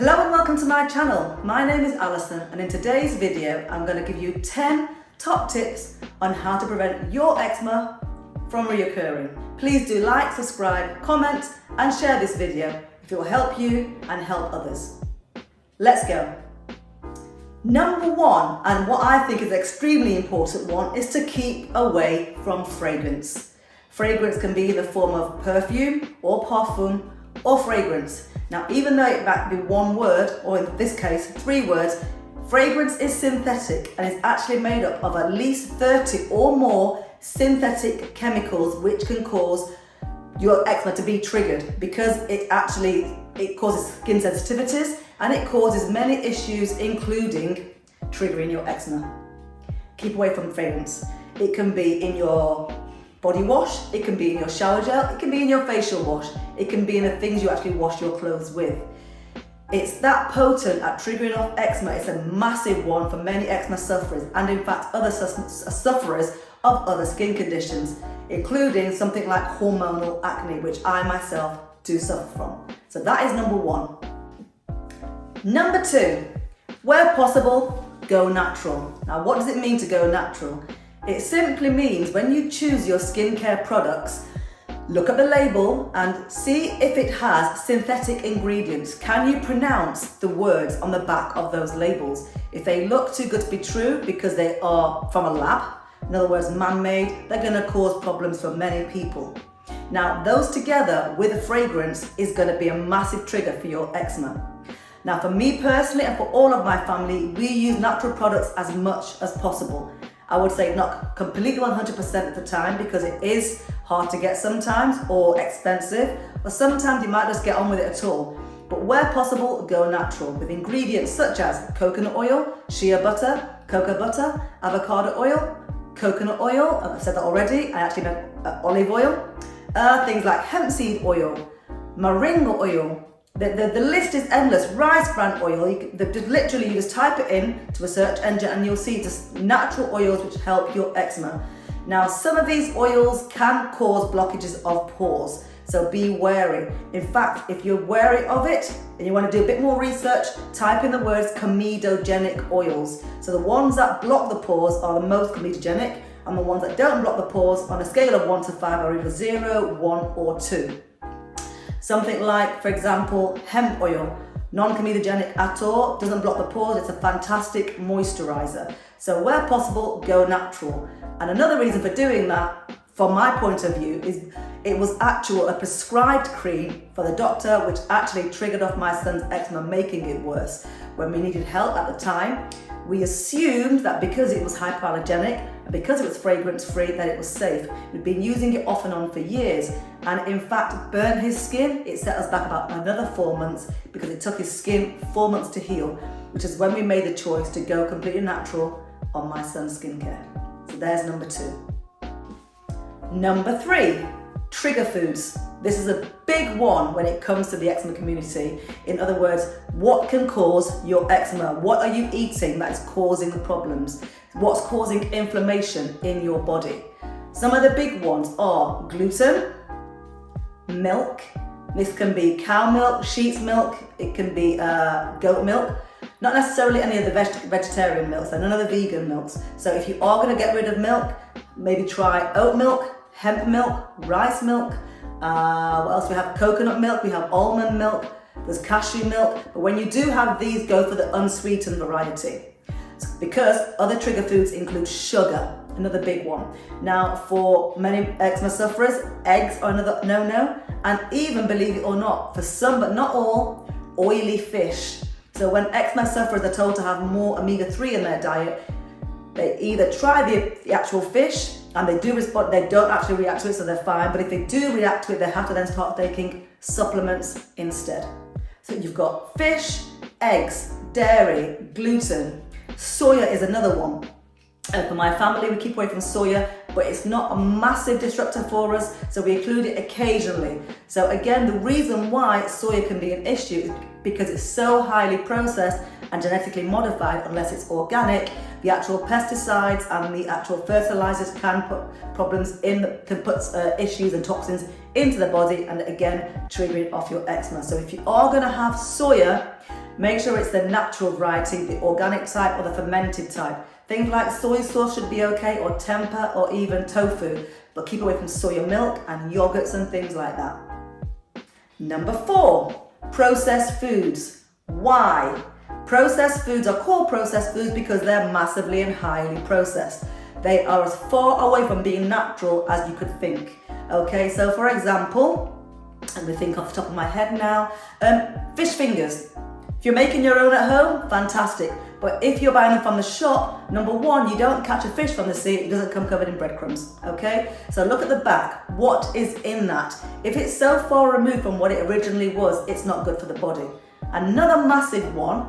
Hello and welcome to my channel. My name is Alison and in today's video I'm going to give you 10 top tips on how to prevent your eczema from reoccurring. Please do like, subscribe, comment and share this video if it will help you and help others. Let's go. Number one, and what I think is an extremely important one, is to keep away from fragrance. Fragrance can be in the form of perfume or parfum or fragrance. Now, even though it might be one word, or in this case, 3 words, fragrance is synthetic and is actually made up of at least 30 or more synthetic chemicals which can cause your eczema to be triggered because it causes skin sensitivities and it causes many issues including triggering your eczema. Keep away from fragrance. It can be in your body wash, it can be in your shower gel, it can be in your facial wash, it can be in the things you actually wash your clothes with. It's that potent at triggering off eczema. It's a massive one for many eczema sufferers and in fact other sufferers of other skin conditions, including something like hormonal acne, which I myself do suffer from. So that is number one. Number 2, where possible, go natural. Now what does it mean to go natural? It simply means when you choose your skincare products, look at the label and see if it has synthetic ingredients. Can you pronounce the words on the back of those labels? If they look too good to be true because they are from a lab, in other words man-made, they're going to cause problems for many people. Now those together with a fragrance is going to be a massive trigger for your eczema. Now for me personally and for all of my family, we use natural products as much as possible. I would say not completely 100% of the time because it is hard to get sometimes or expensive, or sometimes you might just get on with it at all. But where possible, go natural with ingredients such as coconut oil, shea butter, cocoa butter, avocado oil, coconut oil, I've said that already, I actually meant olive oil, things like hemp seed oil, moringa oil. The list is endless. Rice bran oil, you just type it in to a search engine and you'll see just natural oils which help your eczema. Now some of these oils can cause blockages of pores, so be wary. In fact, if you're wary of it and you want to do a bit more research, type in the words comedogenic oils. So the ones that block the pores are the most comedogenic and the ones that don't block the pores on a scale of 1 to 5 are either 0, 1 or 2. Something like, for example, hemp oil, non-comedogenic at all, doesn't block the pores, it's a fantastic moisturizer. So where possible, go natural. And another reason for doing that, from my point of view, is it was a prescribed cream for the doctor, which actually triggered off my son's eczema, making it worse. When we needed help at the time, we assumed that because it was hypoallergenic and because it was fragrance-free that it was safe. We'd been using it off and on for years and in fact burned his skin. It set us back about another 4 months because it took his skin 4 months to heal, which is when we made the choice to go completely natural on my son's skincare. So there's number 2. Number 3, trigger foods. This is a big one when it comes to the eczema community. In other words, what can cause your eczema? What are you eating that is causing the problems? What's causing inflammation in your body? Some of the big ones are gluten, milk. This can be cow milk, sheep's milk, it can be goat milk. Not necessarily any of the vegetarian milks, none of the vegan milks. So if you are going to get rid of milk, maybe try oat milk, hemp milk, rice milk. What else we have? Coconut milk, we have almond milk, there's cashew milk. But when you do have these, go for the unsweetened variety. Because other trigger foods include sugar, another big one. Now for many eczema sufferers, eggs are another no-no. And even, believe it or not, for some but not all, oily fish. So when eczema sufferers are told to have more omega-3 in their diet, they either try the actual fish and they do respond, they don't actually react to it, so they're fine. But if they do react to it, they have to then start taking supplements instead. So you've got fish, eggs, dairy, gluten. Soya is another one. For my family, we keep away from soya, but it's not a massive disruptor for us, so we include it occasionally. So again, the reason why soya can be an issue is because it's so highly processed and genetically modified. Unless it's organic, the actual pesticides and the actual fertilizers can put problems in, can put issues and toxins into the body, and again triggering off your eczema. So if you are going to have soya, make sure it's the natural variety, the organic type or the fermented type. Things like soy sauce should be okay, or tempeh, or even tofu, but keep away from soya milk and yogurts and things like that. Number 4, processed foods. Why? Processed foods are called processed foods because they're massively and highly processed. They are as far away from being natural as you could think. Okay, so for example, let me think off the top of my head now, fish fingers. If you're making your own at home, fantastic. But if you're buying them from the shop, number 1, you don't catch a fish from the sea, it doesn't come covered in breadcrumbs, okay? So look at the back, what is in that? If it's so far removed from what it originally was, it's not good for the body. Another massive one,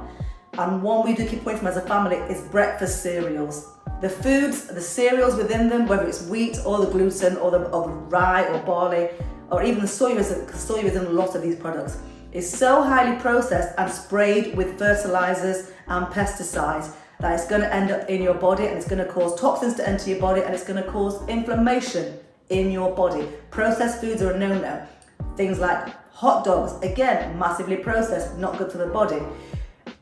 and one we do keep away from as a family, is breakfast cereals. The foods, the cereals within them, whether it's wheat or the gluten or the rye or barley, or even the soy is in a lot of these products, is so highly processed and sprayed with fertilizers and pesticides that it's going to end up in your body, and it's going to cause toxins to enter your body, and it's going to cause inflammation in your body. Processed foods are a no-no. Things like hot dogs, again, massively processed, not good for the body.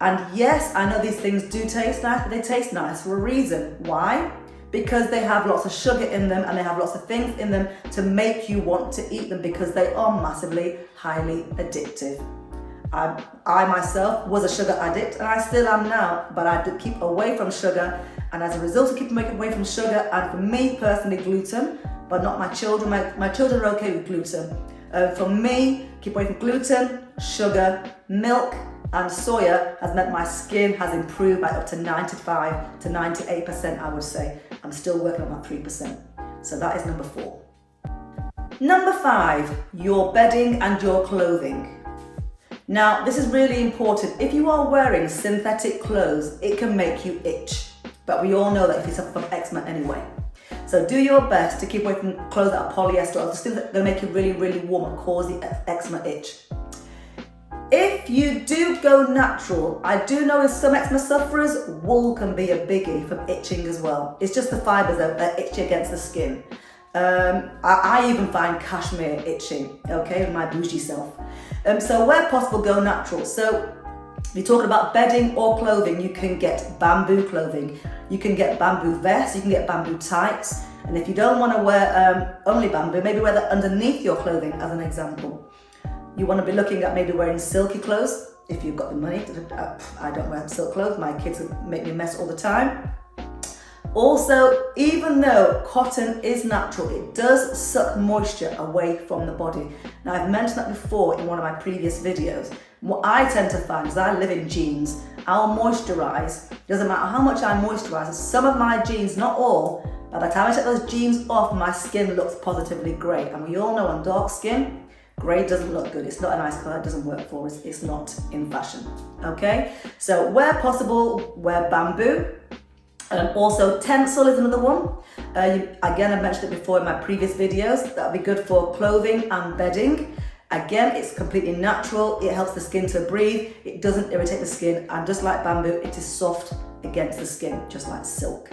And yes, I know these things do taste nice, but they taste nice for a reason. Why? Because they have lots of sugar in them, and they have lots of things in them to make you want to eat them, because they are massively, highly addictive. I myself was a sugar addict, and I still am now, but I do keep away from sugar, and as a result of keeping away from sugar, and for me personally, gluten, but not my children. My children are okay with gluten. For me, keep away from gluten, sugar, milk, and soya has meant my skin has improved by up to 95 to 98%, I would say. I'm still working on that 3%. So that is number 4. Number 5, your bedding and your clothing. Now, this is really important. If you are wearing synthetic clothes, it can make you itch. But we all know that if you suffer from eczema anyway. So do your best to keep away from clothes that are polyester, or things that are going to make you really, really warm and cause the eczema itch. If you do go natural, I do know with some eczema sufferers, wool can be a biggie for itching as well. It's just the fibres that itch against the skin. I even find cashmere itching, okay, with my bougie self. So where possible, go natural. So if you're talking about bedding or clothing, you can get bamboo clothing. You can get bamboo vests, you can get bamboo tights. And if you don't want to wear only bamboo, maybe wear that underneath your clothing as an example. You want to be looking at maybe wearing silky clothes if you've got the money. I don't wear silk clothes, my kids make me a mess all the time. Also, even though cotton is natural, it does suck moisture away from the body. Now, I've mentioned that before in one of my previous videos. What I tend to find is I live in jeans. I'll moisturize. Doesn't matter how much I moisturize. Some of my jeans, not all, by the time I take those jeans off, my skin looks positively great. And we all know on dark skin, grey doesn't look good. It's not a nice colour, it doesn't work for us. It's not in fashion, okay? So where possible, wear bamboo. Also, tencel is another one. Again, I mentioned it before in my previous videos. That'll be good for clothing and bedding. Again, it's completely natural. It helps the skin to breathe. It doesn't irritate the skin. And just like bamboo, it is soft against the skin, just like silk.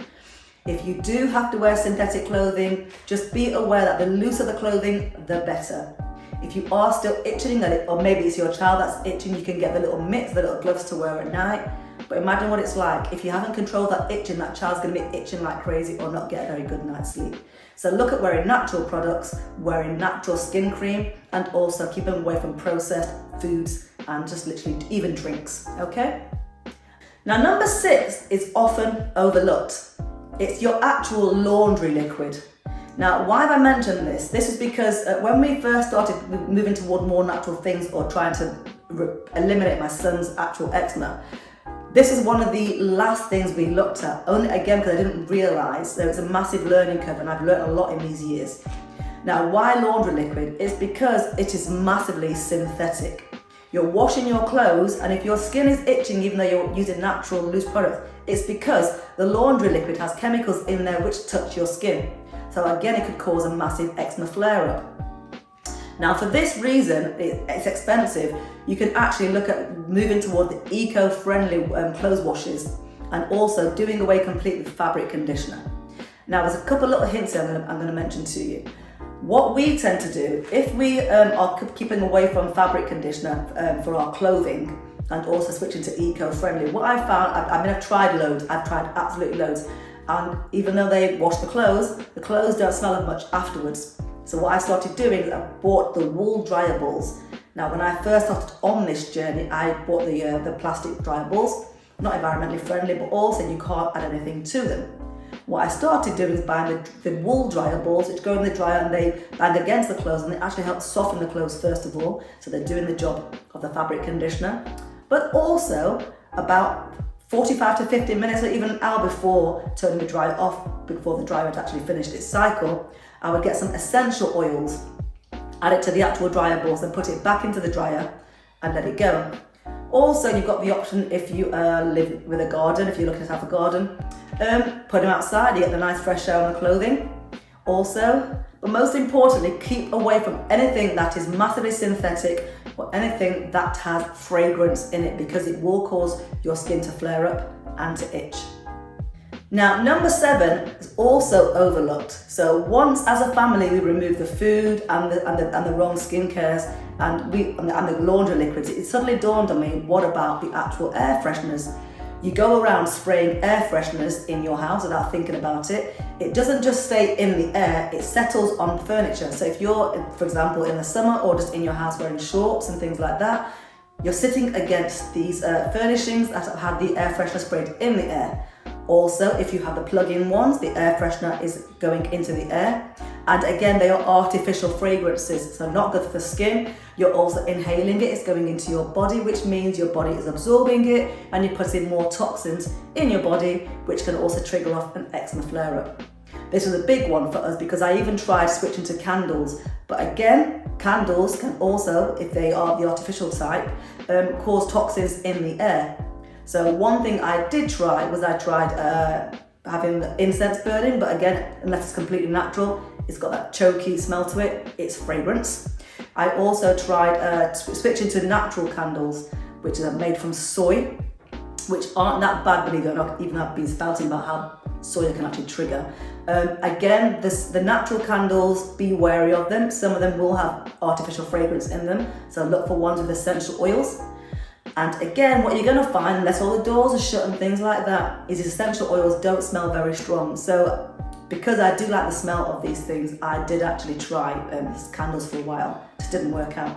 If you do have to wear synthetic clothing, just be aware that the looser the clothing, the better. If you are still itching, or maybe it's your child that's itching, you can get the little mitts, the little gloves to wear at night. But imagine what it's like. If you haven't controlled that itching, that child's going to be itching like crazy or not get a very good night's sleep. So look at wearing natural products, wearing natural skin cream, and also keeping away from processed foods and just literally even drinks, okay? Now, number 6 is often overlooked. It's your actual laundry liquid. Now, why have I mentioned this? This is because when we first started moving toward more natural things or trying to eliminate my son's actual eczema, this is one of the last things we looked at, only again because I didn't realise there was a massive learning curve, and I've learned a lot in these years. Now, why laundry liquid? It's because it is massively synthetic. You're washing your clothes, and if your skin is itching even though you're using natural loose products, it's because the laundry liquid has chemicals in there which touch your skin. So again, it could cause a massive eczema flare-up. Now, for this reason, it's expensive. You can actually look at moving toward the eco-friendly clothes washes, and also doing away completely with fabric conditioner. Now, there's a couple little hints here I'm going to mention to you. What we tend to do, if we are keeping away from fabric conditioner for our clothing, and also switching to eco-friendly. What I found, I've tried loads, I've tried absolutely loads, and even though they wash the clothes don't smell as much afterwards. So what I started doing is I bought the wool dryables. Now when I first started on this journey, I bought the plastic dryables, not environmentally friendly, but also you can't add anything to them. What I started doing is buying the wool dryables, which go in the dryer and they bang against the clothes, and they actually help soften the clothes first of all, so they're doing the job of the fabric conditioner. But also about 45 to 50 minutes or even an hour before turning the dryer off, before the dryer had actually finished its cycle, I would get some essential oils, add it to the actual dryables and put it back into the dryer and let it go. Also, you've got the option if you live with a garden, if you're looking to have a garden, put them outside, you get the nice fresh air on the clothing. Also, but most importantly, keep away from anything that is massively synthetic or anything that has fragrance in it, because it will cause your skin to flare up and to itch. Now, number 7 is also overlooked. So once as a family we remove the food and the wrong skincares and the laundry liquids, it suddenly dawned on me, what about the actual air fresheners? You go around spraying air fresheners in your house without thinking about it. It doesn't just stay in the air, it settles on furniture. So if you're, for example, in the summer or just in your house wearing shorts and things like that, you're sitting against these furnishings that have had the air freshener sprayed in the air. Also, if you have the plug-in ones, the air freshener is going into the air. And again, they are artificial fragrances, so not good for the skin. You're also inhaling it, it's going into your body, which means your body is absorbing it and you're putting more toxins in your body, which can also trigger off an eczema flare-up. This was a big one for us because I even tried switching to candles. But again, candles can also, if they are the artificial type, cause toxins in the air. So one thing I did try was having the incense burning, but again, unless it's completely natural, it's got that choky smell to it, it's fragrance. I also tried switching to natural candles, which are made from soy, which aren't that bad, believe it or not. Even I've been spouting about how soy can actually trigger. Again, the natural candles, be wary of them. Some of them will have artificial fragrance in them, so look for ones with essential oils. And again, what you're going to find, unless all the doors are shut and things like that, is essential oils don't smell very strong. So because I do like the smell of these things, I did actually try these candles for a while. It didn't work out.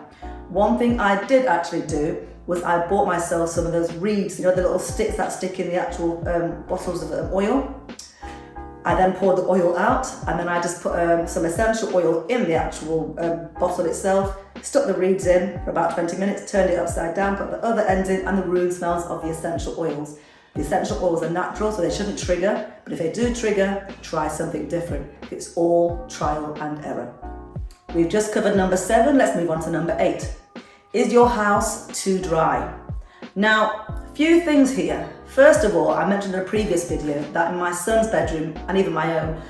One thing I did actually do was I bought myself some of those reeds, you know, the little sticks that stick in the actual bottles of oil. I then poured the oil out, and then I just put some essential oil in the actual bottle itself, stuck the reeds in for about 20 minutes, turned it upside down, put the other end in, and the room smells of the essential oils. The essential oils are natural, so they shouldn't trigger, but if they do trigger, try something different. It's all trial and error. We've just covered number 7, let's move on to number 8. Is your house too dry? Now, a few things here. First of all, I mentioned in a previous video that in my son's bedroom, and even my own,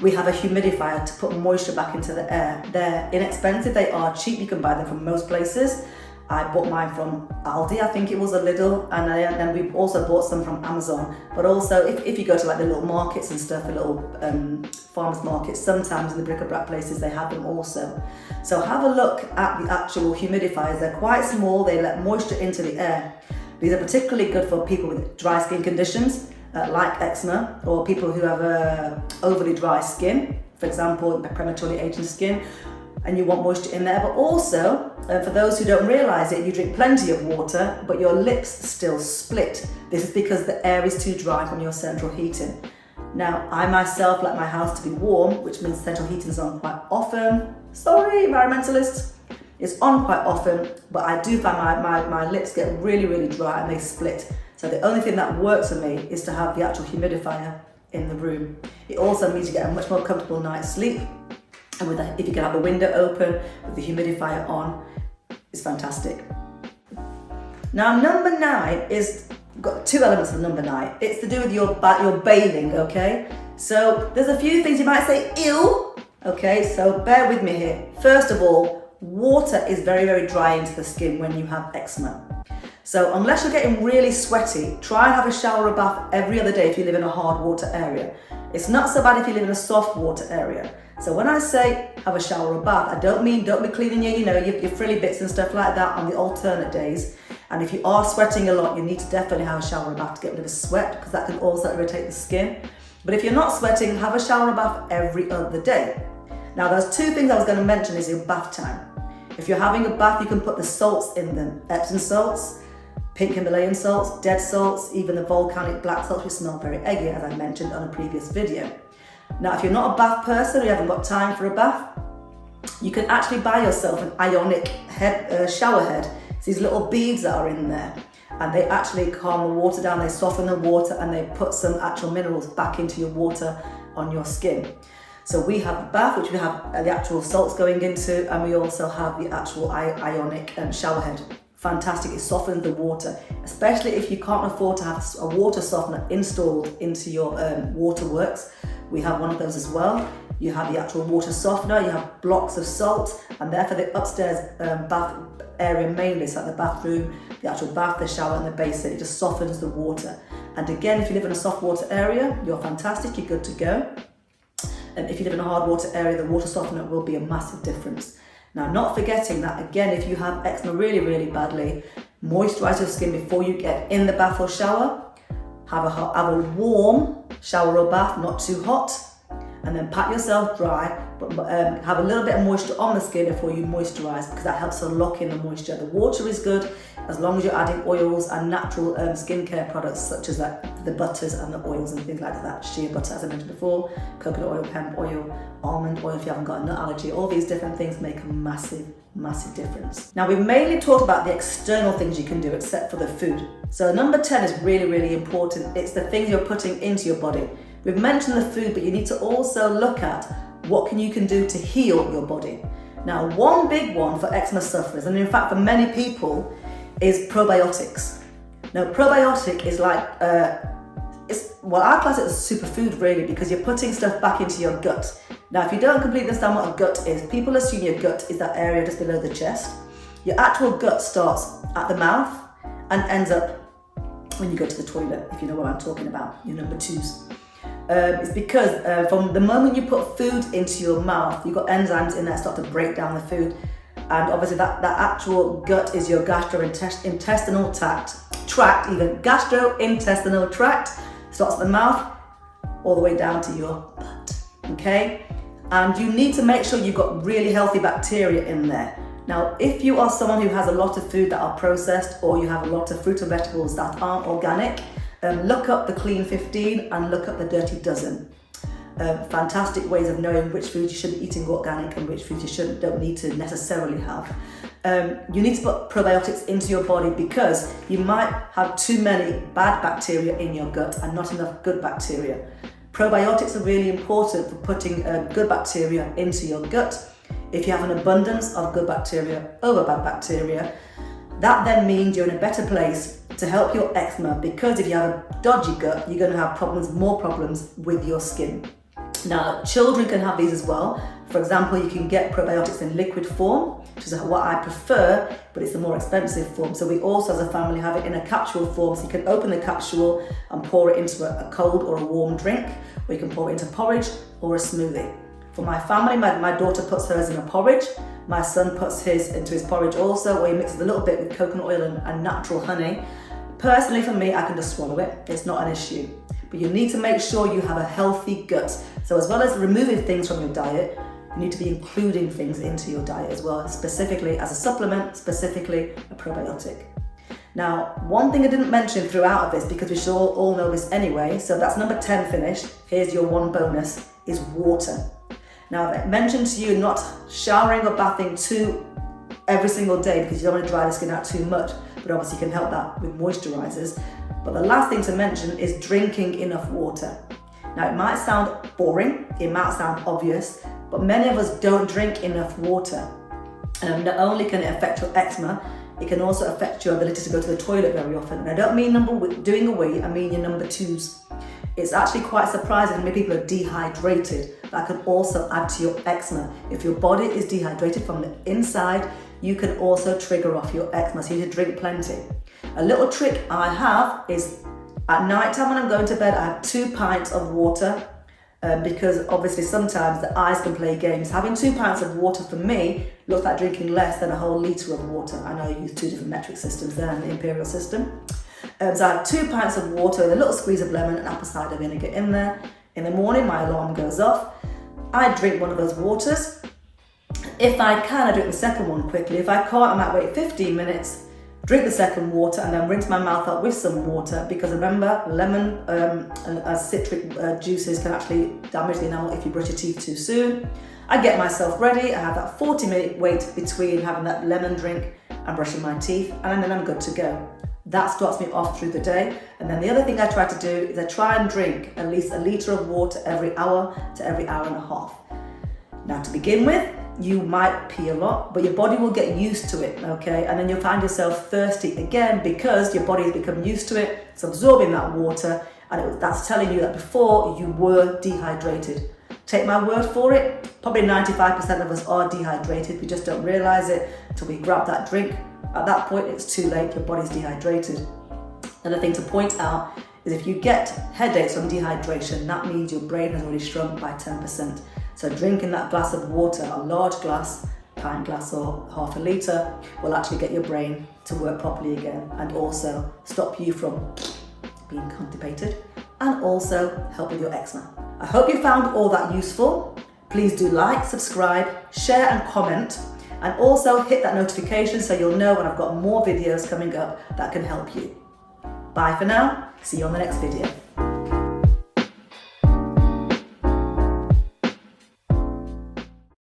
we have a humidifier to put moisture back into the air. They're inexpensive, they are cheap, you can buy them from most places. I bought mine from Aldi, I think it was a Lidl, and then we also bought some from Amazon. But also, if you go to like the little markets and stuff, the little farmers markets, sometimes in the bric-a-brac places they have them also. So have a look at the actual humidifiers. They're quite small, they let moisture into the air. These are particularly good for people with dry skin conditions, like eczema, or people who have overly dry skin, for example, prematurely aging skin, and you want moisture in there. But also, for those who don't realise it, you drink plenty of water, but your lips still split. This is because the air is too dry from your central heating. Now, I myself like my house to be warm, which means central heating is on quite often. Sorry, environmentalists. It's on quite often, but I do find my lips get really, really dry and they split. So the only thing that works for me is to have the actual humidifier in the room. It also means you get a much more comfortable night's sleep. And if you can have the window open with the humidifier on, it's fantastic. Now, number 9 is, got 2 elements of number 9. It's to do with your bathing, okay? So there's a few things you might say, ew, okay? So bear with me here. First of all, water is very, very dry into the skin when you have eczema. So unless you're getting really sweaty, try and have a shower or bath every other day if you live in a hard water area. It's not so bad if you live in a soft water area. So when I say have a shower or bath, I don't mean don't be cleaning your frilly bits and stuff like that on the alternate days. And if you are sweating a lot, you need to definitely have a shower or bath to get rid of the sweat, because that can also irritate the skin. But if you're not sweating, have a shower or bath every other day. Now there's two things I was going to mention is your bath time. If you're having a bath, you can put the salts in them. Epsom salts, pink Himalayan salts, dead salts, even the volcanic black salts, which smell very eggy, as I mentioned on a previous video. Now, if you're not a bath person, or you haven't got time for a bath, you can actually buy yourself an ionic shower head. It's these little beads that are in there, and they actually calm the water down, they soften the water, and they put some actual minerals back into your water on your skin. So we have the bath, which we have the actual salts going into, and we also have the actual ionic shower head. Fantastic, it softens the water, especially if you can't afford to have a water softener installed into your waterworks. We have one of those as well. You have the actual water softener, you have blocks of salt, and therefore the upstairs bath area mainly, so like the bathroom, the actual bath, the shower and the basin, it just softens the water. And again, if you live in a soft water area, you're fantastic, you're good to go. And if you live in a hard water area, the water softener will be a massive difference. Now, not forgetting that, again, if you have eczema really, really badly, moisturize your skin before you get in the bath or shower. Have a warm shower or bath, not too hot, and then pat yourself dry, but have a little bit of moisture on the skin before you moisturize, because that helps to lock in the moisture. The water is good as long as you're adding oils and natural skincare products, such as like the butters and the oils and things like that. Shea butter, as I mentioned before, coconut oil, hemp oil, almond oil if you haven't got a nut allergy. All these different things make a massive, massive difference. Now, we've mainly talked about the external things you can do except for the food. So number 10 is really, really important. It's the things you're putting into your body. We've mentioned the food, but you need to also look at what you can do to heal your body. Now, one big one for eczema sufferers, and in fact for many people, is probiotics. Now, probiotic is like, I class it as a superfood really, because you're putting stuff back into your gut. Now, if you don't completely understand what a gut is, people assume your gut is that area just below the chest. Your actual gut starts at the mouth and ends up when you go to the toilet, if you know what I'm talking about, your number twos. It's because from the moment you put food into your mouth, you've got enzymes in there that start to break down the food. And obviously that actual gut is your gastrointestinal tract, even gastrointestinal tract, starts at the mouth all the way down to your butt, okay? And you need to make sure you've got really healthy bacteria in there. Now, if you are someone who has a lot of food that are processed, or you have a lot of fruit and vegetables that aren't organic, look up the Clean 15 and look up the Dirty Dozen. Fantastic ways of knowing which foods you should be eating organic and which foods you don't need to necessarily have. You need to put probiotics into your body, because you might have too many bad bacteria in your gut and not enough good bacteria. Probiotics are really important for putting good bacteria into your gut. If you have an abundance of good bacteria over bad bacteria, that then means you're in a better place to help your eczema, because if you have a dodgy gut, you're going to have more problems with your skin. Now, children can have these as well. For example, you can get probiotics in liquid form, which is what I prefer, but it's a more expensive form. So we also, as a family, have it in a capsule form. So you can open the capsule and pour it into a cold or a warm drink, or you can pour it into porridge or a smoothie. For my family, my daughter puts hers in a porridge. My son puts his into his porridge also, or he mixes a little bit with coconut oil and natural honey. Personally, for me, I can just swallow it. It's not an issue. But you need to make sure you have a healthy gut. So as well as removing things from your diet, you need to be including things into your diet as well, specifically as a supplement, specifically a probiotic. Now, one thing I didn't mention throughout of this, because we should all know this anyway, so that's number 10 finished. Here's your one bonus, is water. Now, I mentioned to you not showering or bathing every single day, because you don't want to dry the skin out too much, but obviously you can help that with moisturizers. But the last thing to mention is drinking enough water. Now, it might sound boring, it might sound obvious, but many of us don't drink enough water. Not only can it affect your eczema, it can also affect your ability to go to the toilet very often. And I don't mean doing a wee, I mean your number twos. It's actually quite surprising how many people are dehydrated. That can also add to your eczema. If your body is dehydrated from the inside, you can also trigger off your eczema, so you need to drink plenty. A little trick I have is at night time when I'm going to bed, I have 2 pints of water because obviously sometimes the eyes can play games. Having 2 pints of water for me looks like drinking less than a whole litre of water. I know I use 2 different metric systems there in the imperial system. So I have 2 pints of water with a little squeeze of lemon and apple cider vinegar in there. In the morning, my alarm goes off. I drink one of those waters. If I can, I drink the second one quickly. If I can't, I might wait 15 minutes, drink the second water, and then rinse my mouth out with some water, because remember, lemon and citric juices can actually damage the enamel if you brush your teeth too soon. I get myself ready. I have that 40-minute wait between having that lemon drink and brushing my teeth, and then I'm good to go. That starts me off through the day. And then the other thing I try to do is I try and drink at least a litre of water every hour to every hour and a half. Now, to begin with, you might pee a lot, but your body will get used to it, okay? And then you'll find yourself thirsty again because your body has become used to it. It's absorbing that water, and that's telling you that before you were dehydrated. Take my word for it, probably 95% of us are dehydrated. We just don't realize it until we grab that drink. At that point, it's too late, your body's dehydrated. Another thing to point out is if you get headaches from dehydration, that means your brain has already shrunk by 10%. So drinking that glass of water, a large glass, pint glass or half a litre, will actually get your brain to work properly again, and also stop you from being constipated, and also help with your eczema. I hope you found all that useful. Please do like, subscribe, share and comment, and also hit that notification so you'll know when I've got more videos coming up that can help you. Bye for now. See you on the next video.